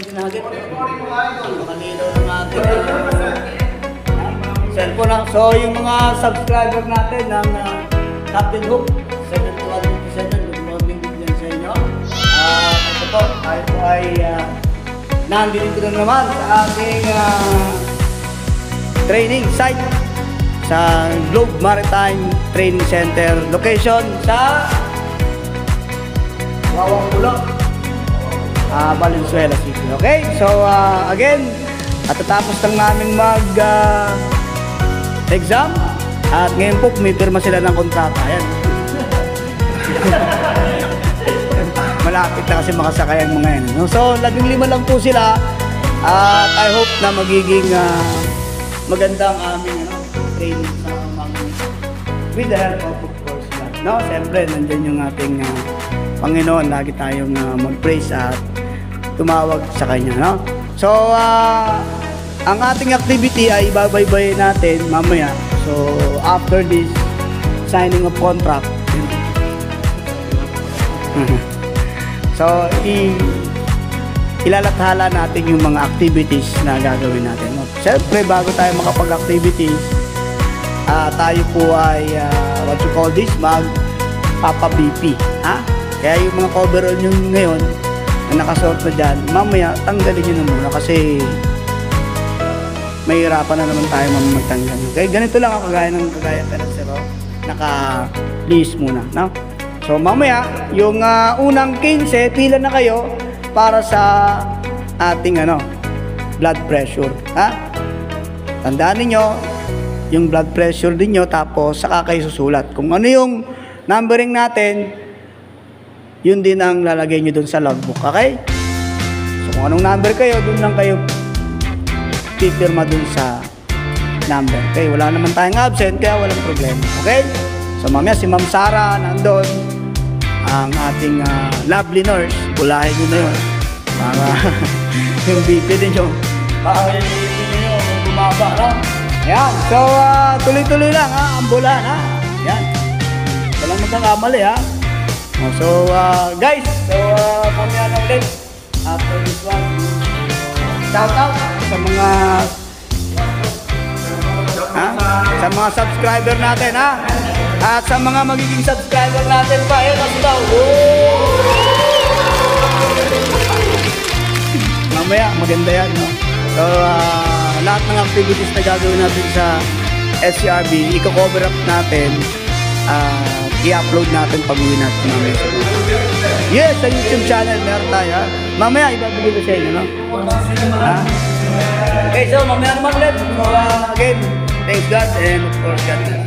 ginagit. Kanino ng ating cellphone na. So, yung mga subscriber natin ng Captain Hook, 7157, good morning din sa inyo. Ito po, tayo po ay nandito na naman sa ating training site sa Globe Maritime Training Center, location sa Wawang Valenzuela City. Okay? So, again, at tatapos lang namin mag-exam at ngayon po, pumipirma sila ng kontrata. Ayan. Malapit na kasi makasakay ang mga yan. No? So, 15 lang po sila at I hope na magiging maganda ang aming training sa mga with the help of course God. No? Siyempre, nandyan yung ating Panginoon. Lagi tayong mag-praise at tumawag sa Kanya. No? So, ang ating activity ay ibabaybay natin mamaya. So, after this signing of contract. So, ilalathala natin yung mga activities na gagawin natin. No? Siyempre, bago tayo makapag-activities, tayo po ay, what you call this, mag-papa-BP. Ha? Kaya yung mga coverall nyo ngayon, na nakasuot na dyan, mamaya, tanggalin nyo na muna kasi mahirapan na naman tayo magtanggal. Okay, ganito lang ako kagaya pero naka-list muna. No? So, mamaya, yung unang 15, pila na kayo para sa ating blood pressure. Ha? Tandaan niyo yung blood pressure niyo tapos saka kayo susulat. Kung ano yung numbering natin, yun din ang lalagay niyo dun sa logbook. Okay? So, kung anong number kayo, dun lang kayo pipirma dun sa number. Okay? Wala naman tayong absent, kaya walang problema. Okay? So, mamaya si Ma'am Sara nandun, ang ating lovely nurse, bulahin nyo na yun para yung BP din yung para yung BP nyo bumaba, no? Ayan, so tuloy-tuloy lang ang bulan, ha? Ayan, walang magkakamali, ha? So guys, so mamaya na ulit after this one, shout out sa mga subscriber natin, ha? At sa mga magiging subscriber natin pa, kasi daw. Mamaya, maganda yan. No? So, lahat ng activities na gagawin natin sa SCRB, i-cover up natin, i-upload natin pag-uwi natin mamaya. Yes, sa YouTube channel, meron tayo. Mamaya, ibabigay ko sa inyo, no? Okay, so mamaya naman ulit. So, again, thanks God and of course God.